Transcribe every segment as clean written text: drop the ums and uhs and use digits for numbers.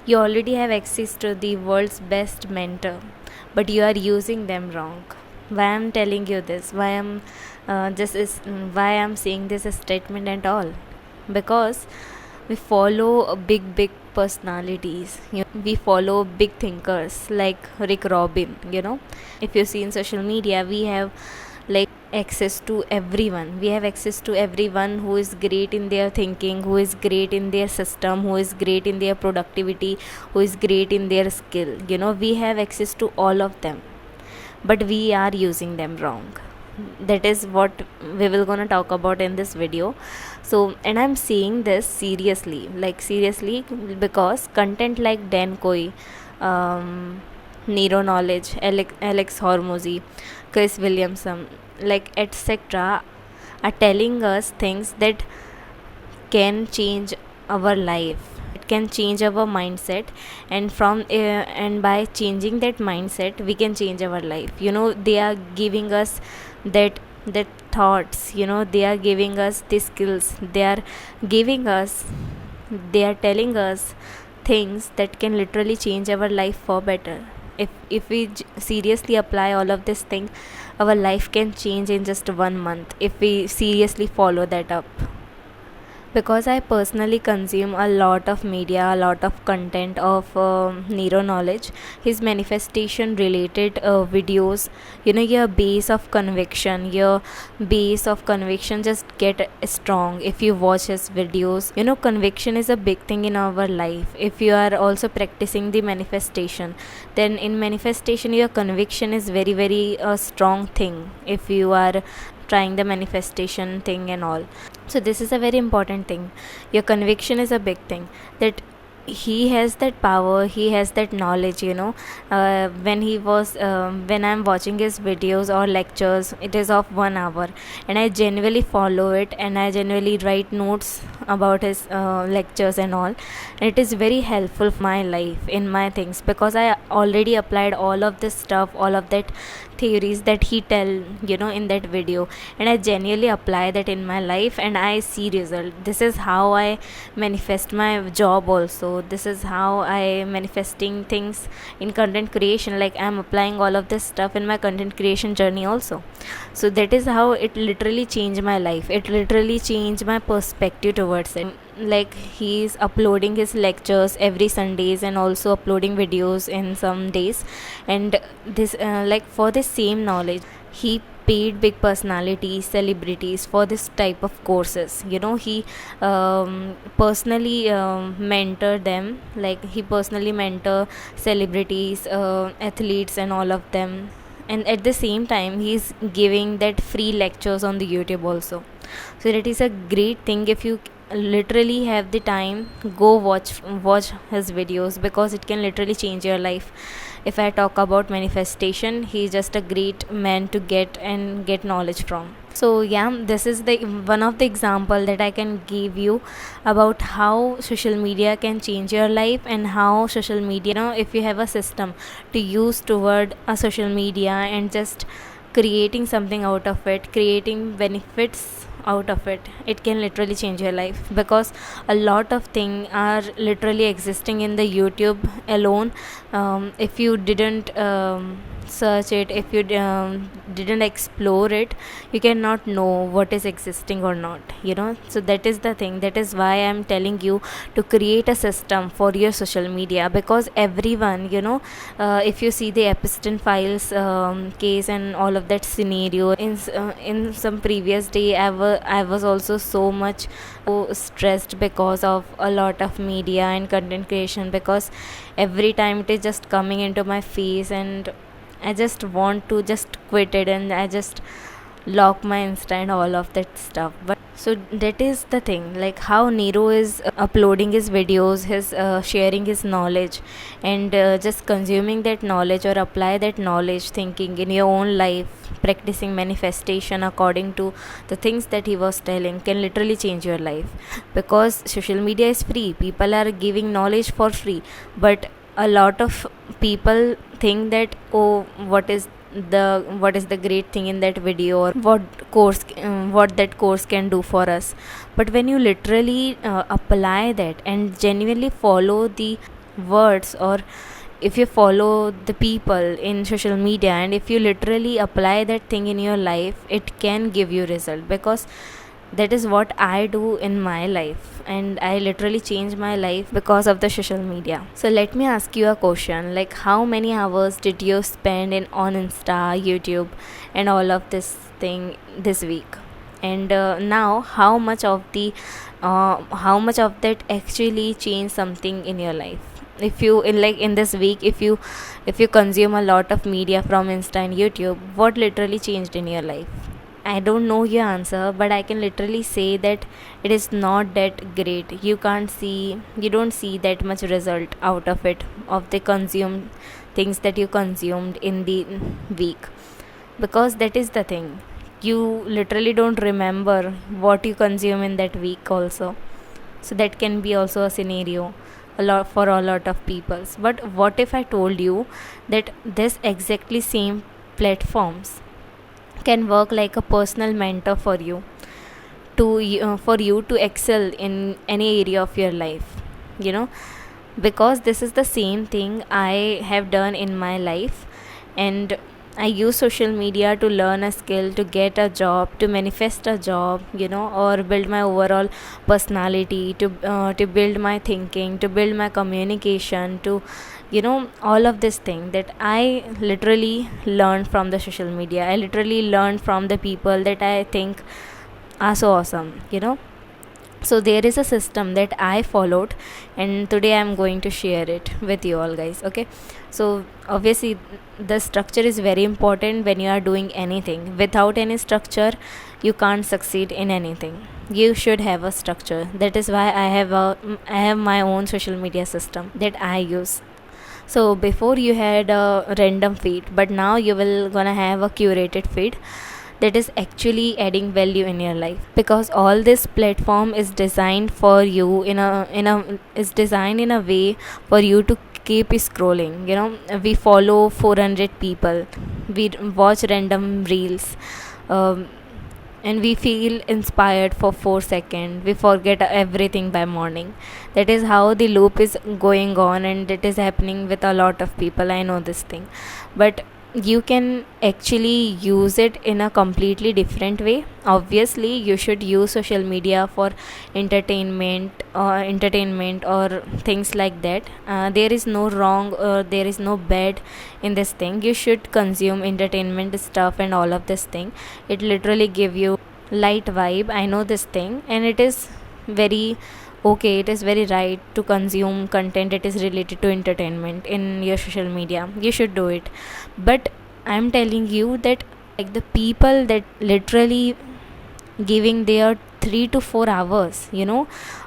You already have access to the world's best mentor, but you are using them wrong. Why I'm telling you this? Why I'm saying this statement at all? Because we follow big personalities. We follow big thinkers like Rick Robin. If you see in social media, we have like access to everyone. We have access to everyone who is great in their thinking, who is great in their system, who is great in their productivity, who is great in their skill. We have access to all of them, but we are using them wrong. That is what we will gonna talk about in this video. So, and I'm saying this seriously, because content like Dan Koi, Nero Knowledge, Alex Hormozy, Chris Williamson, etc., are telling us things that can change our life. It can change our mindset, and and by changing that mindset, we can change our life. They are giving us that thoughts. They are giving us the skills. Giving us they are telling us things that can literally change our life for better. If we seriously apply all of this thing, our life can change in just 1 month if we seriously follow that up. Because I personally consume a lot of media, a lot of content of Nero Knowledge, his manifestation related videos. Your base of conviction just get strong if you watch his videos. Conviction is a big thing in our life. If you are also practicing the manifestation, then in manifestation your conviction is very very a strong thing if you are trying the manifestation thing and all. So this is a very important thing. Your conviction is a big thing, that he has that power, he has that knowledge. When I'm watching his videos or lectures, it is of 1 hour, and I genuinely follow it, and I genuinely write notes about his lectures and all, and it is very helpful for my life, in my things, because I already applied all of this stuff, all of that theories that he tell in that video, and I genuinely apply that in my life, and I see result. This is how I manifest my job also. This is how I manifesting things in content creation. Like, I'm applying all of this stuff in my content creation journey also. So that is how it literally changed my life. It literally changed my perspective towards it. Like, he's uploading his lectures every Sundays and also uploading videos in some days, and this for the same knowledge, he paid big personalities, celebrities for this type of courses. He personally mentor them. Like, he personally mentor celebrities, athletes and all of them, and at the same time he's giving that free lectures on the YouTube also. So that is a great thing. If you literally have the time, go watch his videos, because it can literally change your life. If I talk about manifestation, he's just a great man to get knowledge from. So yeah, this is the one of the example that I can give you about how social media can change your life, and how social media, if you have a system to use toward a social media and just creating something out of it, creating benefits out of it, it can literally change your life. Because a lot of things are literally existing in the YouTube alone. If you didn't search it, if you didn't explore it, you cannot know what is existing or not. So that is the thing. That is why I'm telling you to create a system for your social media. Because everyone, if you see the Epstein files case and all of that scenario, in some previous day, I was also so much stressed because of a lot of media and content creation, because every time it is just coming into my face, and I just want to just quit it, and I just lock my Insta and all of that stuff. But so that is the thing, like how Nero is uploading his videos, his sharing his knowledge, and just consuming that knowledge or apply that knowledge thinking in your own life, practicing manifestation according to the things that he was telling, can literally change your life. Because social media is free, people are giving knowledge for free, but a lot of people think that, oh, what is the great thing in that video, or what that course can do for us. But when you literally apply that and genuinely follow the words, or if you follow the people in social media, and if you literally apply that thing in your life, it can give you result, because that is what I do in my life, and I literally change my life because of the social media. So let me ask you a question, like how many hours did you spend in on Insta, YouTube, and all of this thing this week? And now how much of that actually changed something in your life? If you in this week, if you consume a lot of media from Insta and YouTube, what literally changed in your life? I don't know your answer, but I can literally say that it is not that great. You don't see that much result out of it, of the consumed things that you consumed in the week. Because that is the thing. You literally don't remember what you consume in that week also. So that can be also a scenario a lot of peoples. But what if I told you that this exactly same platforms can work like a personal mentor for you, for you to excel in any area of your life, you know? Because this is the same thing I have done in my life. And I use social media to learn a skill, to get a job, to manifest a job, or build my overall personality, to build my thinking, to build my communication, to all of this thing that I literally learned from the social media. I literally learned from the people that I think are so awesome. So there is a system that I followed, and today I'm going to share it with you all, guys. Okay, so obviously the structure is very important when you are doing anything. Without any structure, you can't succeed in anything. You should have a structure. That is why I have my own social media system that I use. So before you had a random feed, but now you will gonna have a curated feed that is actually adding value in your life, because all this platform is designed for you is designed in a way for you to keep scrolling. We follow 400 people, we watch random reels, um, and we feel inspired for 4 seconds, we forget everything by morning. That is how the loop is going on, and it is happening with a lot of people. I know this thing, but you can actually use it in a completely different way. Obviously you should use social media for entertainment or things like that. There is no wrong or there is no bad in this thing. You should consume entertainment stuff and all of this thing. It literally give you light vibe, I know this thing, and it is very okay, it is very right to consume content that is related to entertainment in your social media. You should do it. But I'm telling you that, like, the people that literally giving their 3 to 4 hours,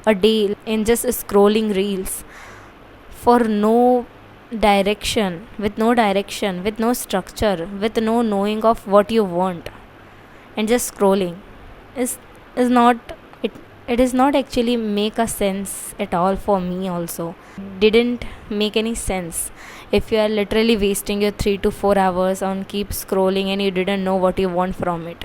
a day in just scrolling reels for direction, with no structure, with no knowing of what you want, and just scrolling is not it. It is not actually make a sense at all for me also. Didn't make any sense. If you are literally wasting your 3 to 4 hours on keep scrolling and you didn't know what you want from it.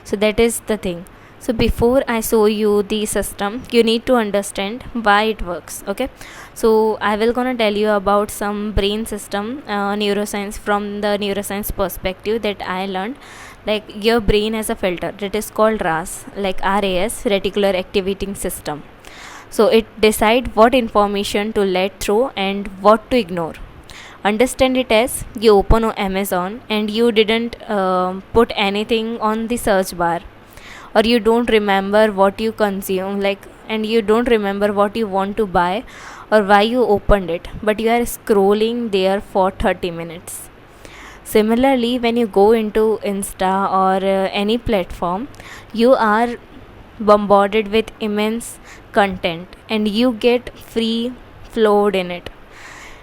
So that is the thing. So before I show you the system, you need to understand why it works. Okay, so I will gonna tell you about some brain system, neuroscience, from the neuroscience perspective that I learned. Like, your brain has a filter that is called RAS, like RAS, reticular activating system. So it decide what information to let through and what to ignore. Understand it as you open Amazon and you didn't put anything on the search bar, or you don't remember what you consume, and you don't remember what you want to buy or why you opened it, but you are scrolling there for 30 minutes. Similarly, when you go into Insta or any platform, you are bombarded with immense content and you get free flowed in it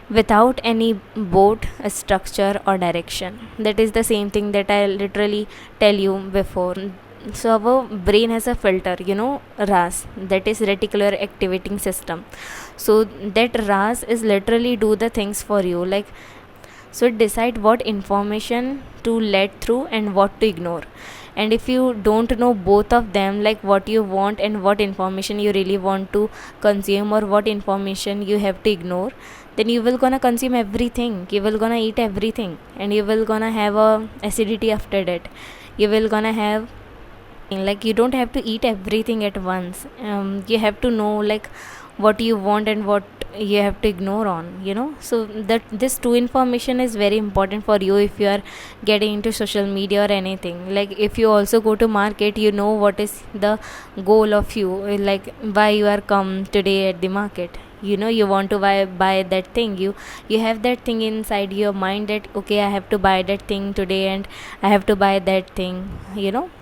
without any boat, structure, or direction. That is the same thing that I literally tell you before. So our brain has a filter, RAS, that is reticular activating system. So that RAS is literally do the things for you, so it decide what information to let through and what to ignore. And if you don't know both of them, like what you want and what information you really want to consume, or what information you have to ignore, then you will gonna consume everything, you will gonna eat everything, and you will gonna have a acidity after that. You will gonna have, like, you don't have to eat everything at once. You have to know like what you want and what you have to ignore on, so that this two information is very important for you if you are getting into social media or anything. Like if you also go to market, you know what is the goal of you, like why you are come today at the market. You want to buy that thing. You have that thing inside your mind that okay, I have to buy that thing today and I have to buy that thing.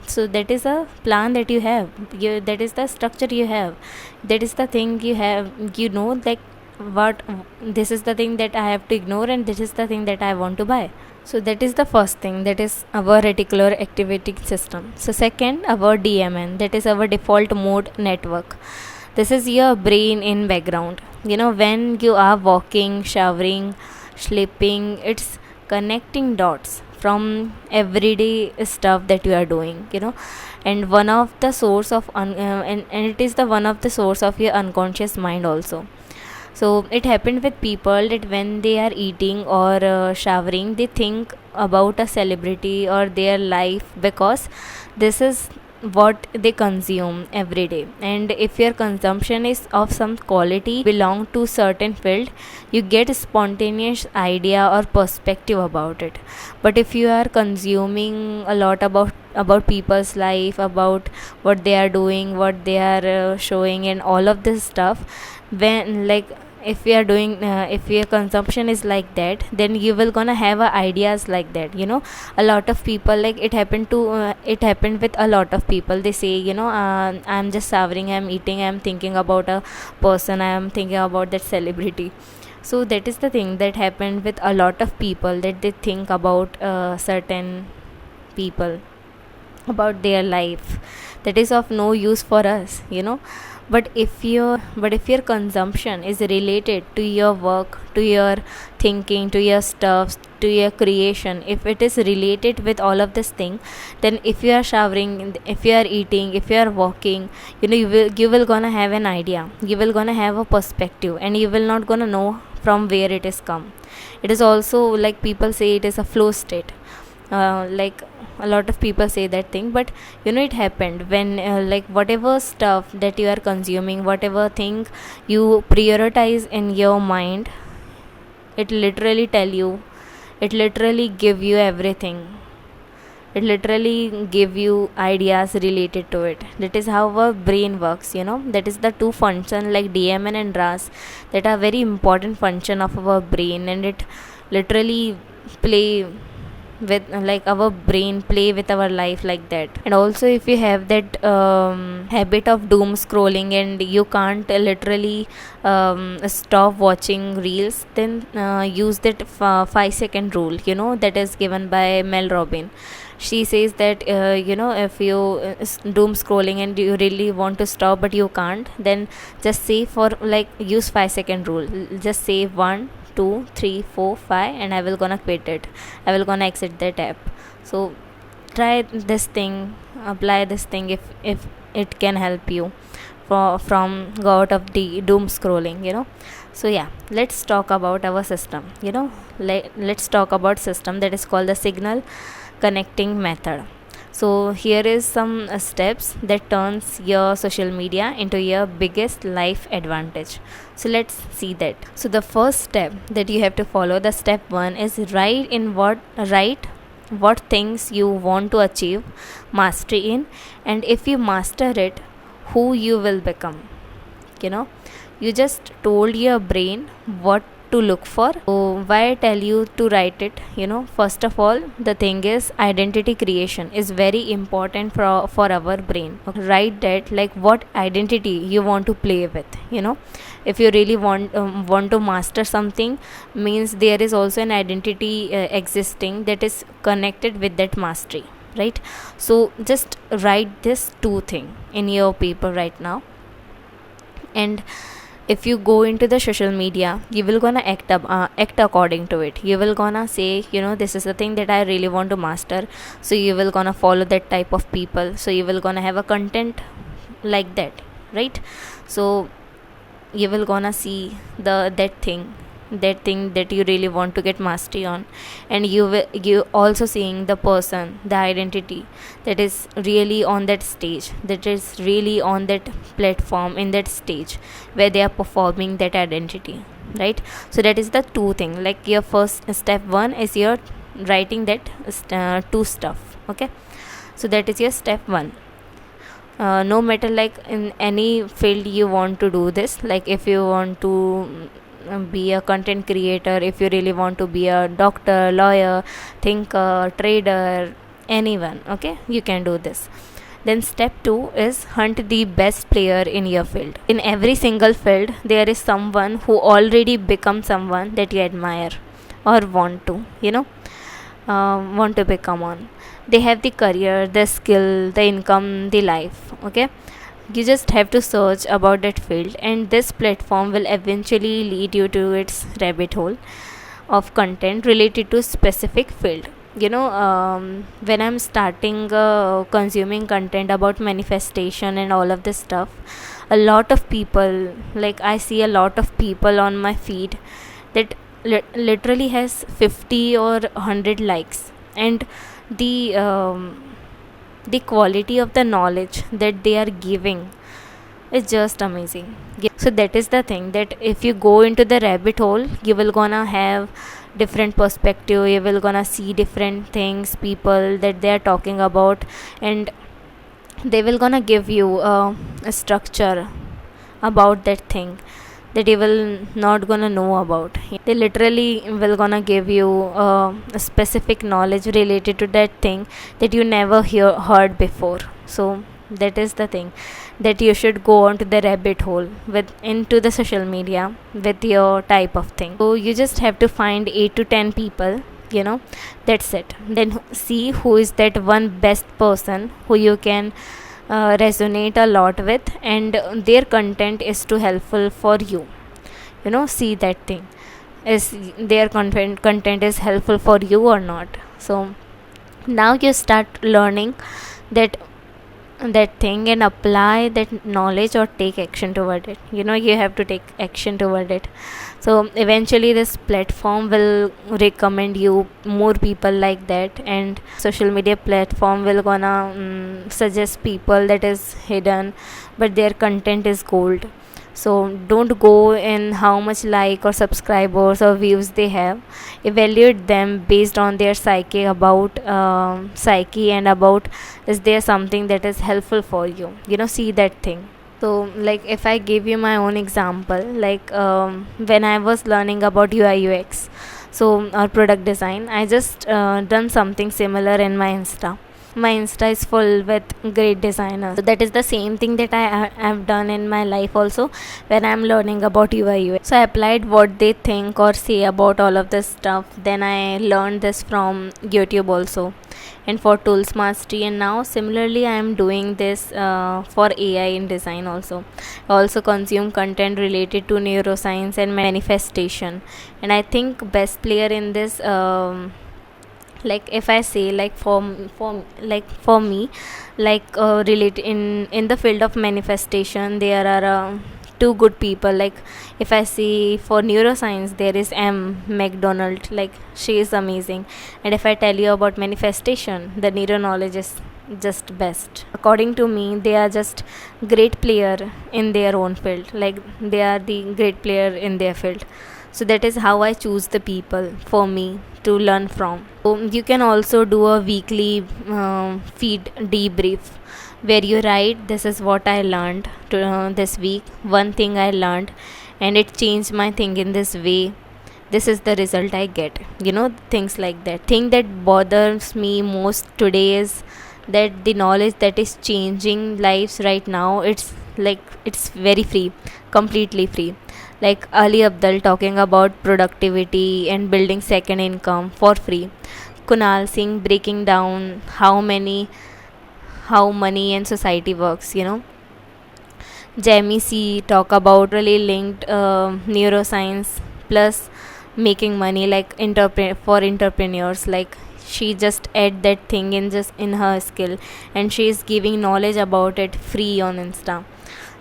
So that is a plan that you have. That is the structure you have. That is the thing you have. Like what, this is the thing that I have to ignore, and this is the thing that I want to buy. So that is the first thing, that is our reticular activating system. So second, our DMN, that is our default mode network. This is your brain in background. When you are walking, showering, sleeping, it's connecting dots from everyday stuff that you are doing. And one of the source of and it is the one of the source of your unconscious mind also. So it happened with people that when they are eating or showering, they think about a celebrity or their life, because this is what they consume every day. And if your consumption is of some quality, belong to certain field, you get a spontaneous idea or perspective about it. But if you are consuming a lot about people's life, about what they are doing, what they are showing, and all of this stuff, when, like, if we are doing if your consumption is like that, then you will gonna have ideas like that. A lot of people, like it happened with a lot of people. They say, I'm just savoring, I'm eating, I'm thinking about a person, I am thinking about that celebrity. So that is the thing that happened with a lot of people, that they think about certain people, about their life, that is of no use for us. But if your consumption is related to your work, to your thinking, to your stuff, to your creation, if it is related with all of this thing, then if you are showering, if you are eating, if you are walking, you will gonna have an idea, you will gonna have a perspective, and you will not gonna know from where it is come. It is also, like, people say it is a flow state. Like a lot of people say that thing, but it happened when like whatever stuff that you are consuming, whatever thing you prioritize in your mind, it literally tell you, it literally give you everything, it literally give you ideas related to it. That is how our brain works. That is the two function, like DMN and RAS, that are very important function of our brain, and it literally play with, like, our brain play with our life like that. And also, if you have that habit of doom scrolling and you can't literally stop watching reels, then use that 5-second rule, that is given by Mel Robbins. She says that if you doom scrolling and you really want to stop but you can't, then just say, for like, use 5-second rule. Just say 1, 2, 3, 4, 5, and I will gonna quit it, I will gonna exit that app. So try this thing, apply this thing, if it can help you from go out of the doom scrolling. So yeah, let's talk about our system. Let's talk about system that is called the signal connecting method. So here is some steps that turns your social media into your biggest life advantage. So let's see that. So the first step that you have to follow, the step 1, is write what things you want to achieve mastery in, and if you master it, who you will become. You just told your brain what to look for. So why I tell you to write it? First of all, the thing is, identity creation is very important for our brain. Okay, write that, like, what identity you want to play with. If you really want to master something, means there is also an identity existing that is connected with that mastery, right? So just write this two thing in your paper right now, and if you go into the social media, you will gonna act according to it. You will gonna say, this is the thing that I really want to master, so you will gonna follow that type of people, so you will gonna have a content like that, right? So you will gonna see that thing that you really want to get mastery on, and you also seeing the person, the identity that is really on that stage, that is really on that platform, in that stage where they are performing that identity, right? So that is the two thing. Like your first step one is your writing that two stuff, okay? So that is your step one. No matter like in any field you want to do this, like if you want to be a content creator, if you really want to be a doctor, lawyer, thinker, trader, anyone, okay, you can do this. Then step 2 is hunt the best player in your field. In every single field there is someone who already become someone that you admire or want to, want to become on. They have the career, the skill, the income, the life, okay? You just have to search about that field, and this platform will eventually lead you to its rabbit hole of content related to specific field. When I'm starting consuming content about manifestation and all of this stuff, a lot of people, like I see a lot of people on my feed that literally has 50 or 100 likes, and the quality of the knowledge that they are giving is just amazing. So that is the thing, that if you go into the rabbit hole, you will gonna have different perspective, you will gonna see different things, people that they are talking about, and they will gonna give you a structure about that thing that you will not gonna know about. They literally will gonna give you a specific knowledge related to that thing that you never heard before. So that is the thing, that you should go onto the rabbit hole with into the social media with your type of thing. So you just have to find 8 to 10 people, that's it. Then see who is that one best person who you can resonate a lot with, and their content is too helpful for you. See that thing, is their content is helpful for you or not. So now you start learning that thing and apply that knowledge or take action toward it. You have to take action toward it. So eventually this platform will recommend you more people like that, and social media platform will gonna suggest people that is hidden but their content is gold. So don't go in how much like or subscribers or views they have. Evaluate them based on their psyche and about, is there something that is helpful for you. See that thing. So like if I give you my own example, like when I was learning about UI UX, so or product design, I just done something similar in my Insta is full with great designers. So that is the same thing that I have done in my life also when I'm learning about UI UX. So I applied what they think or say about all of this stuff. Then I learned this from YouTube also, and for tools mastery. And now similarly I am doing this for AI in design also. I also consume content related to neuroscience and manifestation. And I think best player in this, like if I say, like for me, like relate in the field of manifestation, there are two good people. Like if I say for neuroscience, there is M McDonald, like she is amazing. And if I tell you about manifestation, the neuro knowledge is just best. According to me, they are just great player in their own field, like they are the great player in their field. So that is how I choose the people for me to learn from. So you can also do a weekly feed debrief, where you write, this is what I learned this week, one thing I learned and it changed my thing in this way, this is the result I get. Things like that. Thing that bothers me most today is that the knowledge that is changing lives right now, it's very free, completely free. Like Ali Abdal talking about productivity and building second income for free. Kunal Singh breaking down how money and society works. Jamie C talk about really linked neuroscience plus making money, like for entrepreneurs. Like she just add that thing in just in her skill, and she is giving knowledge about it free on Insta.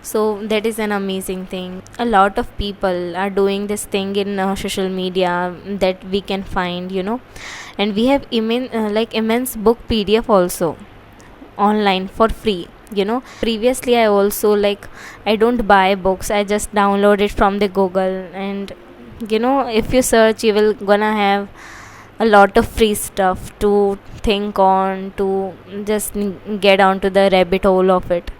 So that is an amazing thing. A lot of people are doing this thing in social media that we can find, and we have immense book PDF also online for free. Previously I also, like, I don't buy books, I just download it from the Google, and if you search you will gonna have a lot of free stuff to think on, to just get onto the rabbit hole of it.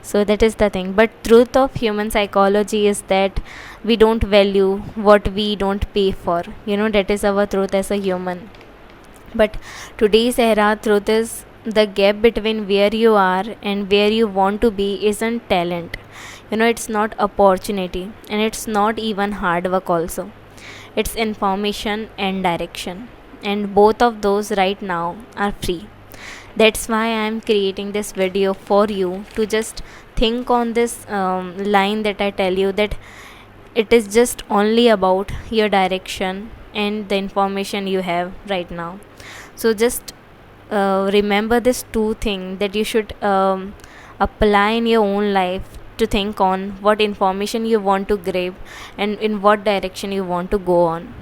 So that is the thing. But truth of human psychology is that we don't value what we don't pay for. That is our truth as a human. But today's era truth is the gap between where you are and where you want to be isn't talent. It's not opportunity, and it's not even hard work also. It's information and direction. And both of those right now are free. That's why I'm creating this video for you to just think on this line that I tell you, that it is just only about your direction and the information you have right now. So just remember this two thing that you should apply in your own life, to think on what information you want to grab and in what direction you want to go on,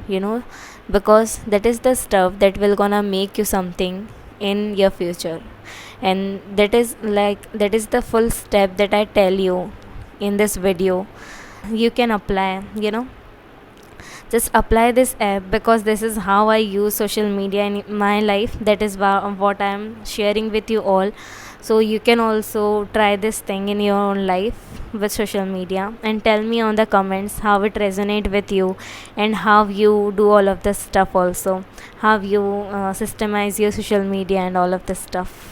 because that is the stuff that will gonna make you something in your future. And that is the full step that I tell you in this video. You can apply, just apply this app, because this is how I use social media in my life. That is what I am sharing with you all. So you can also try this thing in your own life with social media, and tell me on the comments how it resonate with you, and how you do all of this stuff also, how you systemize your social media and all of this stuff.